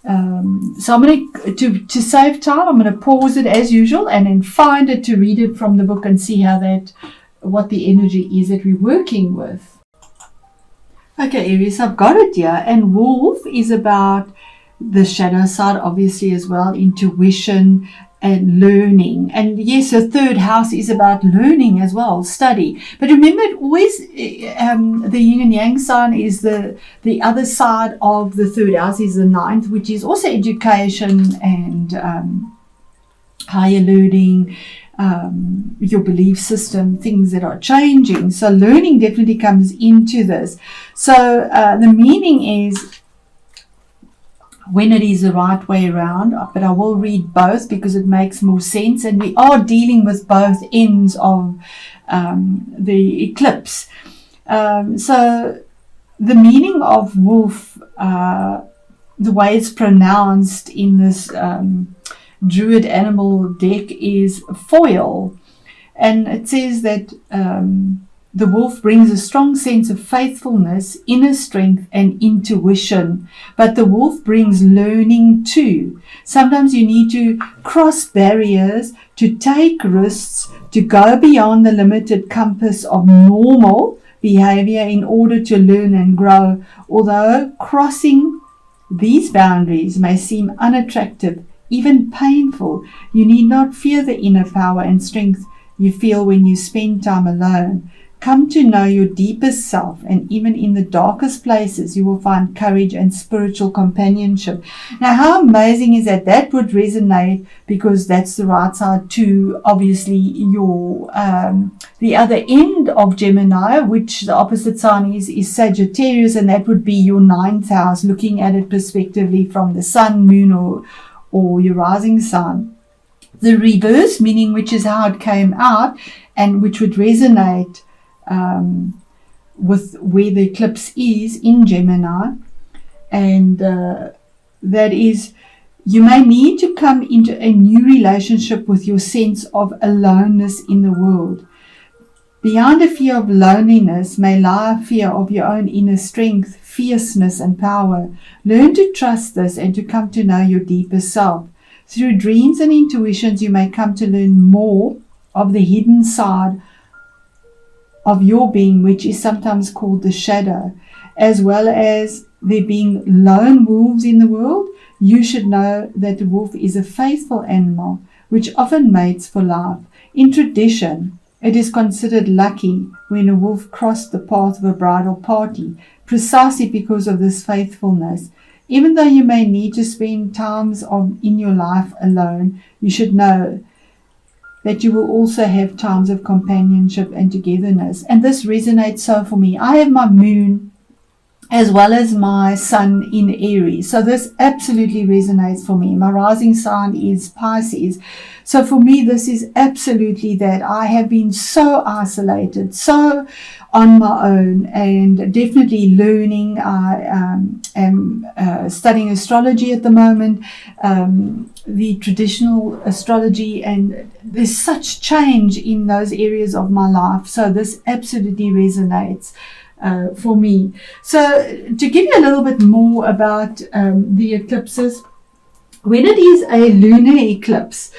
So I'm going to save time, I'm going to pause it as usual and then find it to read it from the book and see what the energy is that we're working with. Okay, Aries, I've got it here. And wolf is about the shadow side, obviously, as well, intuition and learning. And yes, the third house is about learning as well, study. But remember, it always the yin and yang sign is the other side of the third house is the ninth, which is also education and higher learning, your belief system, things that are changing. So learning definitely comes into this. So the meaning is when it is the right way around, but I will read both because it makes more sense, and we are dealing with both ends of the eclipse. So the meaning of wolf, the way it's pronounced in this Druid animal deck is foil, and it says that the wolf brings a strong sense of faithfulness, inner strength and intuition, but the wolf brings learning too. Sometimes you need to cross barriers, to take risks, to go beyond the limited compass of normal behavior in order to learn and grow. Although crossing these boundaries may seem unattractive, even painful, you need not fear the inner power and strength you feel when you spend time alone. Come to know your deepest self, and even in the darkest places you will find courage and spiritual companionship. Now, how amazing is that? That would resonate because that's the right side to obviously your the other end of Gemini, which the opposite sign is Sagittarius, and that would be your ninth house, looking at it prospectively from the sun, moon or your rising sign. The reverse meaning, which is how it came out and which would resonate with where the eclipse is in Gemini, and that is, you may need to come into a new relationship with your sense of aloneness in the world. Behind a fear of loneliness may lie a fear of your own inner strength, fierceness and power. Learn to trust this and to come to know your deeper self. Through dreams and intuitions you may come to learn more of the hidden side of your being, which is sometimes called the shadow. As well as there being lone wolves in the world, you should know that the wolf is a faithful animal which often mates for life. In tradition, it is considered lucky when a wolf crossed the path of a bridal party, precisely because of this faithfulness. Even though you may need to spend times in your life alone, you should know that you will also have times of companionship and togetherness. And this resonates so for me. I have my moon as well as my sun in Aries. So this absolutely resonates for me. My rising sign is Pisces. So for me, this is absolutely that. I have been so isolated, so on my own, and definitely learning. I am studying astrology at the moment, the traditional astrology, and there's such change in those areas of my life. So this absolutely resonates for me. So to give you a little bit more about the eclipses, when it is a lunar eclipse,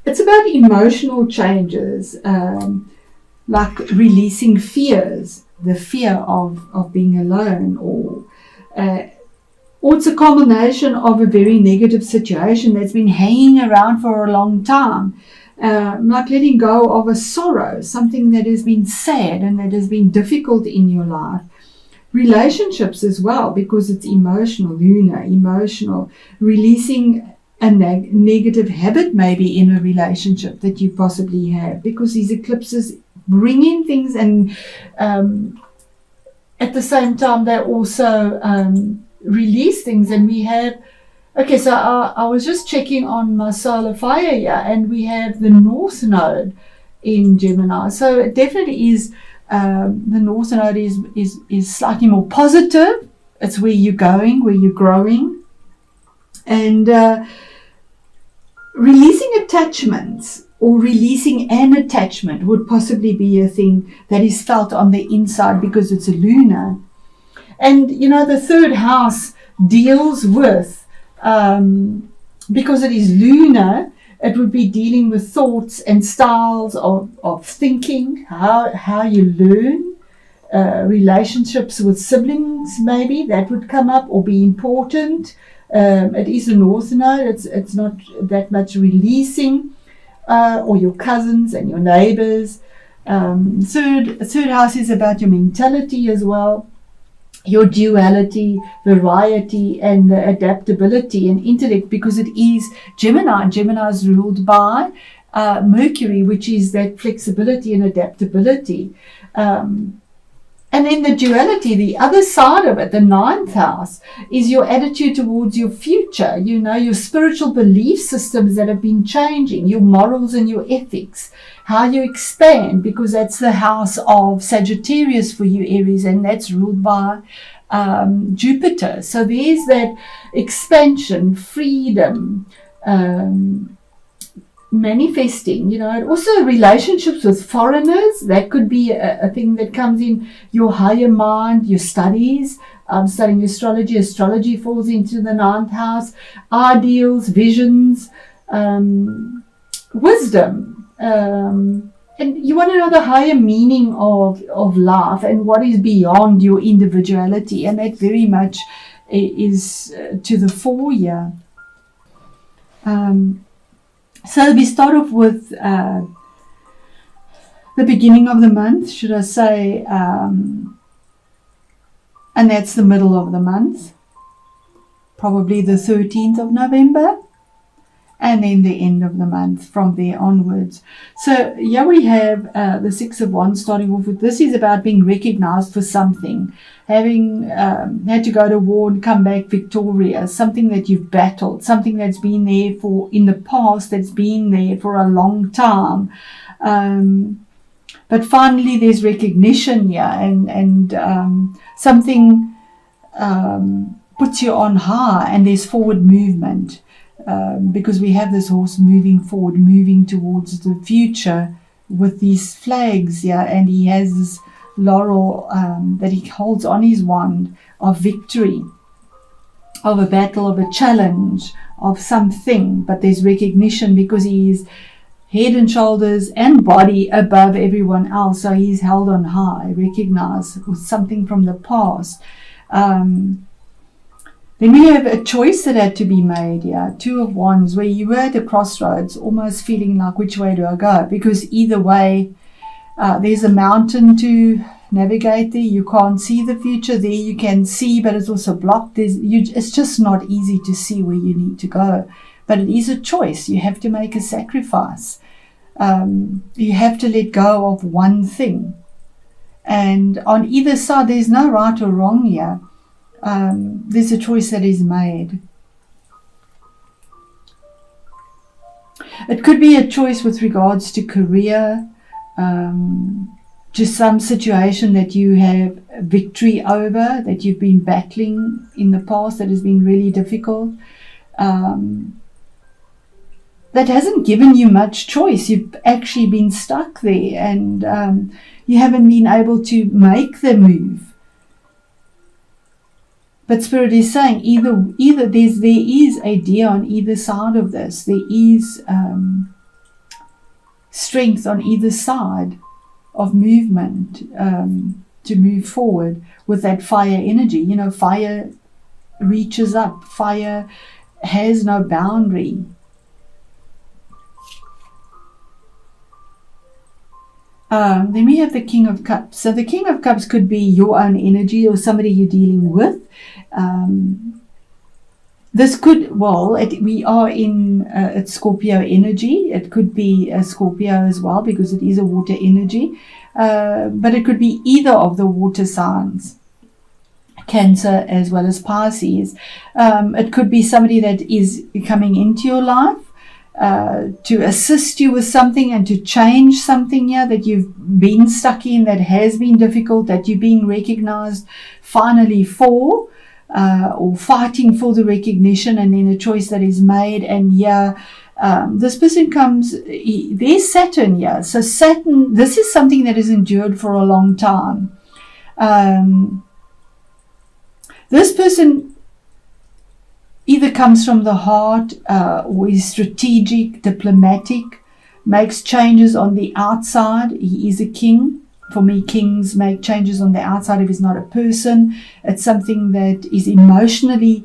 it's about emotional changes, like releasing fears, the fear of being alone, or it's a combination of a very negative situation that's been hanging around for a long time. Like letting go of a sorrow, something that has been sad and that has been difficult in your life. Relationships as well, because it's emotional, lunar, emotional. Releasing a negative habit maybe in a relationship that you possibly have, because these eclipses bring in things, and at the same time they also release things. And we have, okay, so I was just checking on my solar fire here, and we have the North Node in Gemini. So it definitely is, the North Node is slightly more positive. It's where you're going, where you're growing. And releasing attachments, or releasing an attachment, would possibly be a thing that is felt on the inside because it's a lunar. And, you know, the third house deals with, because it is lunar, it would be dealing with thoughts and styles of thinking, how you learn, relationships with siblings, maybe that would come up or be important. It is a north node, it's not that much releasing, or your cousins and your neighbors. Third house is about your mentality as well, your duality, variety, and adaptability and intellect, because it is Gemini, and Gemini is ruled by Mercury, which is that flexibility and adaptability. And then the duality, the other side of it, the ninth house, is your attitude towards your future, your spiritual belief systems that have been changing, your morals and your ethics, how you expand, because that's the house of Sagittarius for you, Aries, and that's ruled by Jupiter. So there's that expansion, freedom, manifesting, also relationships with foreigners. That could be a thing that comes in your higher mind, your studies. Studying astrology falls into the ninth house. Ideals, visions, wisdom, and you want to know the higher meaning of life and what is beyond your individuality, and that very much is to the fore here. So we start off with the beginning of the month, should I say, and that's the middle of the month, probably the 13th of November, and then the end of the month from there onwards. So here we have the Six of Wands starting off with, this is about being recognized for something, having had to go to war and come back victorious, something that you've battled, something that's been there for in the past, that's been there for a long time. But finally there's recognition here, and something puts you on high, and there's forward movement. Because we have this horse moving forward, moving towards the future with these flags, and he has this laurel that he holds on his wand of victory, of a battle, of a challenge, of something. But there's recognition because he is head and shoulders and body above everyone else, so he's held on high, recognized with something from the past. Then we have a choice that had to be made here, Two of Wands, where you were at a crossroads, almost feeling like, which way do I go? Because either way, there's a mountain to navigate there. You can't see the future. There you can see, but it's also blocked. It's just not easy to see where you need to go. But it is a choice. You have to make a sacrifice. You have to let go of one thing. And on either side, there's no right or wrong here. There's a choice that is made. It could be a choice with regards to career, to some situation that you have victory over, that you've been battling in the past that has been really difficult, that hasn't given you much choice. You've actually been stuck there, and you haven't been able to make the move. But Spirit is saying either there is a deer on either side of this. There is strength on either side of movement to move forward with that fire energy. Fire reaches up. Fire has no boundary. Then we have the King of Cups. So the King of Cups could be your own energy or somebody you're dealing with. This could, we are in it's Scorpio energy. It could be a Scorpio as well because it is a water energy. But it could be either of the water signs, Cancer as well as Pisces. It could be somebody that is coming into your life to assist you with something and to change something here that you've been stuck in, that has been difficult, that you're being recognized finally for, or fighting for the recognition, and then a choice that is made. And this person comes, there's Saturn here. So Saturn, this is something that has endured for a long time. This person comes from the heart, or is strategic, diplomatic, makes changes on the outside. He is a king. For me, kings make changes on the outside if it's not a person. It's something that is emotionally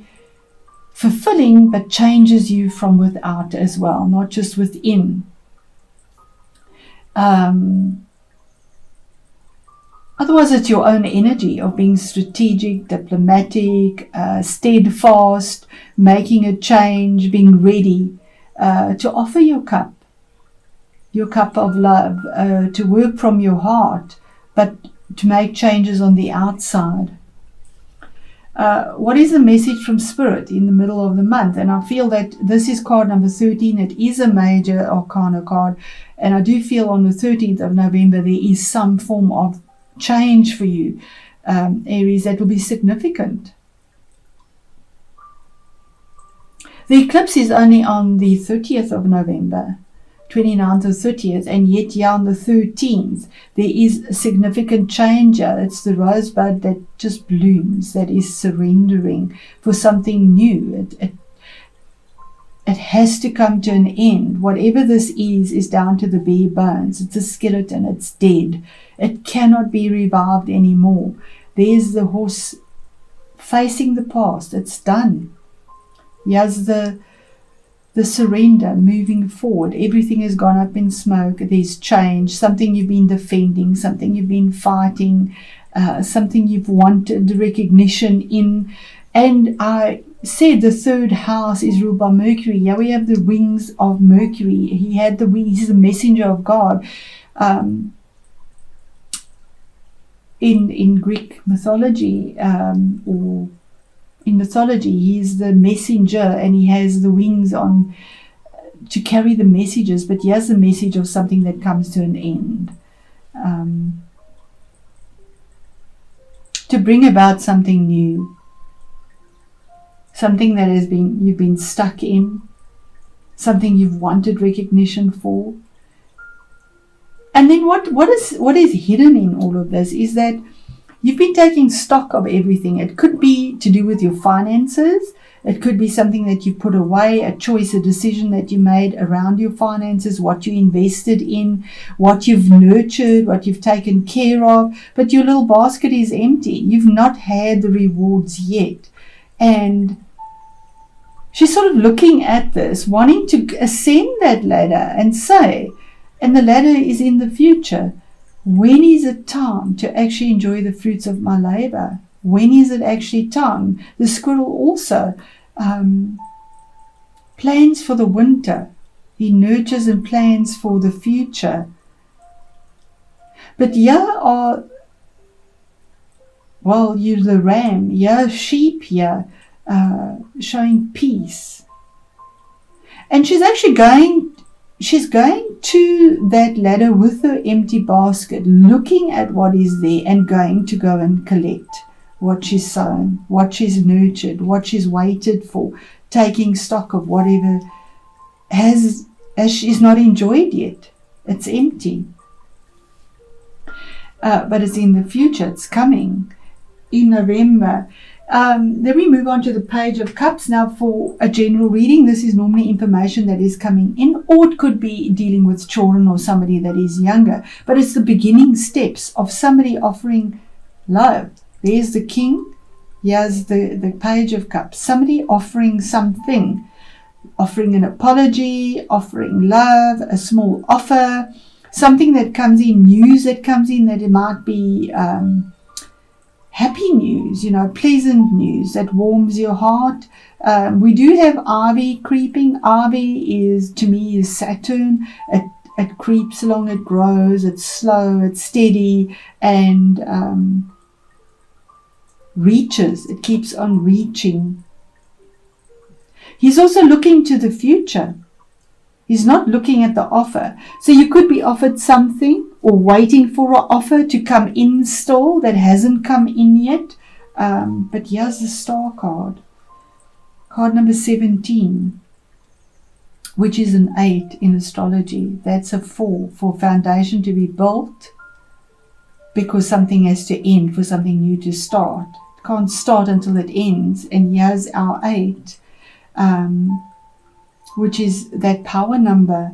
fulfilling, but changes you from without as well, not just within. Otherwise, it's your own energy of being strategic, diplomatic, steadfast, making a change, being ready to offer your cup of love, to work from your heart, but to make changes on the outside. What is the message from Spirit in the middle of the month? And I feel that this is card number 13. It is a major arcana card. And I do feel on the 13th of November there is some form of change for you, Aries, that will be significant. The eclipse is only on the 30th of November, 29th or 30th, and yet here on the 13th there is a significant change. It's the rosebud that just blooms, that is surrendering for something new. It has to come to an end. Whatever this is down to the bare bones. It's a skeleton, it's dead. It cannot be revived anymore. There's the horse facing the past. It's done. Here's the surrender, moving forward. Everything has gone up in smoke. There's change. Something you've been defending, something you've been fighting, something you've wanted recognition in. And I said the third house is ruled by Mercury. Here we have the wings of Mercury. He had the wings. He's the messenger of God. In Greek mythology, or in mythology, he's the messenger, and he has the wings on to carry the messages. But he has the message of something that comes to an end, to bring about something new, something that you've been stuck in, something you've wanted recognition for. And then what is hidden in all of this is that you've been taking stock of everything. It could be to do with your finances. It could be something that you put away, a choice, a decision that you made around your finances, what you invested in, what you've nurtured, what you've taken care of. But your little basket is empty. You've not had the rewards yet. And she's sort of looking at this, wanting to ascend that ladder and say, and the ladder is in the future. When is it time to actually enjoy the fruits of my labor? When is it actually time? The squirrel also plans for the winter. He nurtures and plans for the future. But here are, well, you're the ram, here sheep here, showing peace. And she's actually going to that ladder with her empty basket, looking at what is there and going to go and collect what she's sown, what she's nurtured, what she's waited for, taking stock of whatever has she's not enjoyed yet. It's empty. But it's in the future. It's coming in November. Then we move on to the Page of Cups. Now, for a general reading, this is normally information that is coming in, or it could be dealing with children or somebody that is younger. But it's the beginning steps of somebody offering love. There's the King. Here's the Page of Cups. Somebody offering something, offering an apology, offering love, a small offer, something that comes in, news that comes in, that it might be happy news, pleasant news that warms your heart. We do have Ivy creeping. Ivy is, to me, is Saturn. It creeps along, it grows, it's slow, it's steady, and reaches. It keeps on reaching. He's also looking to the future. He's not looking at the offer. So you could be offered something, or waiting for an offer to come in still that hasn't come in yet. But here's the Star card. Card number 17, which is an 8 in astrology. That's a 4 for foundation to be built, because something has to end for something new to start. It can't start until it ends. And here's our 8. which is that power number.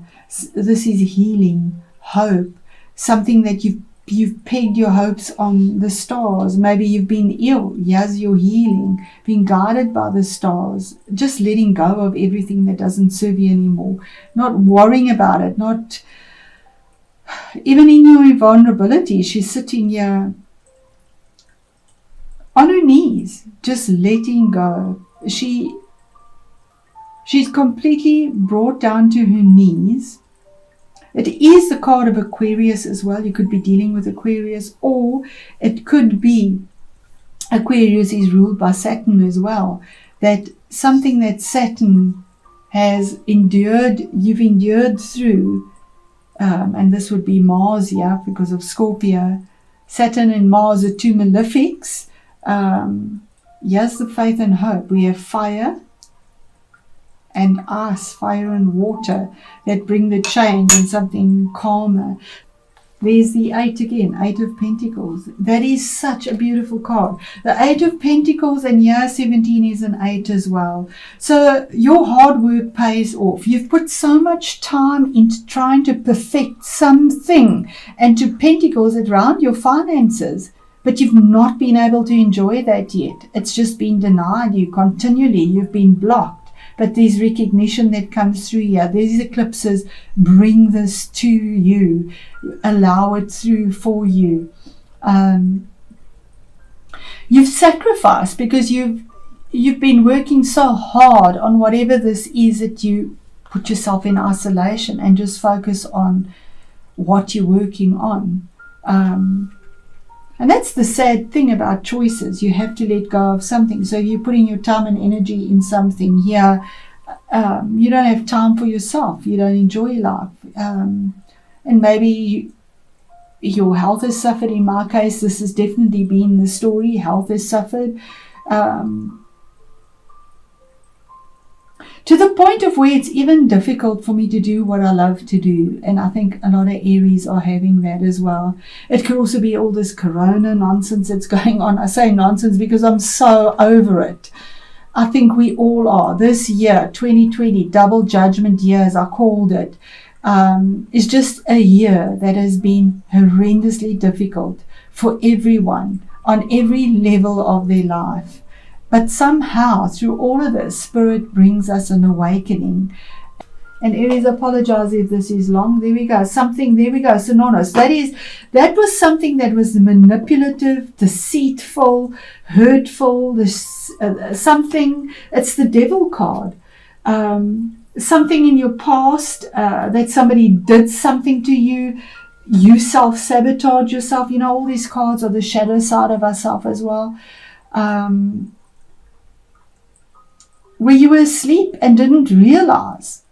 This is healing, hope, something that you've pegged your hopes on the stars. Maybe you've been ill. Here's your healing, being guided by the stars, just letting go of everything that doesn't serve you anymore, not worrying about it, not even in your vulnerability. She's sitting here on her knees, just letting go. She's completely brought down to her knees. It is the card of Aquarius as well. You could be dealing with Aquarius, or it could be Aquarius is ruled by Saturn as well. That something that Saturn has endured, you've endured through, and this would be Mars here because of Scorpio. Saturn and Mars are two malefics. Here's the faith and hope. We have fire and ice, fire and water, that bring the change and something calmer. There's the 8 again, 8 of Pentacles. That is such a beautiful card. The 8 of Pentacles, and year 17 is an 8 as well. So your hard work pays off. You've put so much time into trying to perfect something, and to Pentacles around your finances, but you've not been able to enjoy that yet. It's just been denied you continually. You've been blocked. But there's recognition that comes through here. These eclipses bring this to you, allow it through for you. You've sacrificed because you've been working so hard on whatever this is, that you put yourself in isolation and just focus on what you're working on. And that's the sad thing about choices. You have to let go of something. So you're putting your time and energy in something here. You don't have time for yourself. You don't enjoy life. And maybe your health has suffered. In my case, this has definitely been the story. Health has suffered. To the point of where it's even difficult for me to do what I love to do. And I think a lot of Aries are having that as well. It could also be all this corona nonsense that's going on. I say nonsense because I'm so over it. I think we all are. This year, 2020, double judgment year, as I called it, is just a year that has been horrendously difficult for everyone on every level of their life. But somehow, through all of this, Spirit brings us an awakening. And Aries, apologize if this is long. There we go. There we go. Synonymous. That was something that was manipulative, deceitful, hurtful. Something. It's the Devil card. Something in your past that somebody did something to you. You self-sabotage yourself. You know, all these cards are the shadow side of ourselves as well. Where you were asleep and didn't realize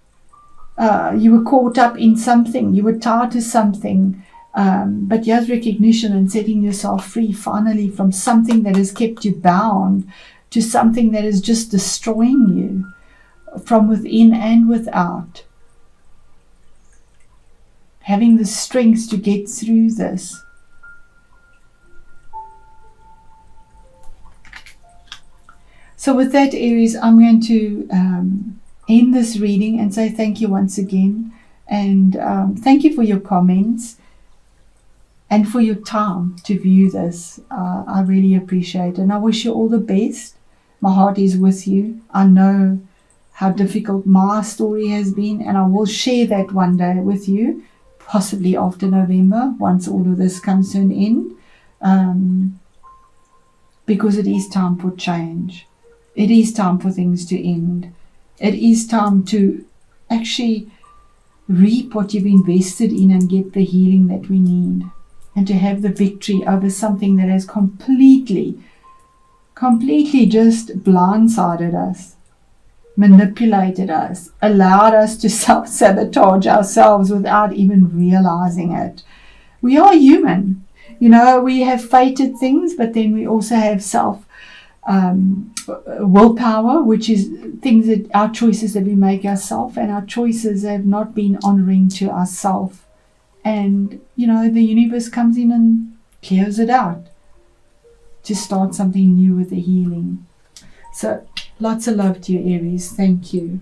you were caught up in something, you were tied to something, but here's recognition and setting yourself free finally from something that has kept you bound to something that is just destroying you from within and without. Having the strength to get through this. So with that, Aries, I'm going to end this reading and say thank you once again. And thank you for your comments and for your time to view this. I really appreciate it. And I wish you all the best. My heart is with you. I know how difficult my story has been, and I will share that one day with you, possibly after November, once all of this comes to an end, because it is time for change. It is time for things to end. It is time to actually reap what you've invested in and get the healing that we need. And to have the victory over something that has completely just blindsided us, manipulated us, allowed us to self-sabotage ourselves without even realizing it. We are human. You know, we have fated things, but then we also have willpower, which is things that our choices that we make ourselves, and our choices have not been honoring to ourselves. And you know, the universe comes in and clears it out to start something new with the healing. So Lots of love to you, Aries. Thank you.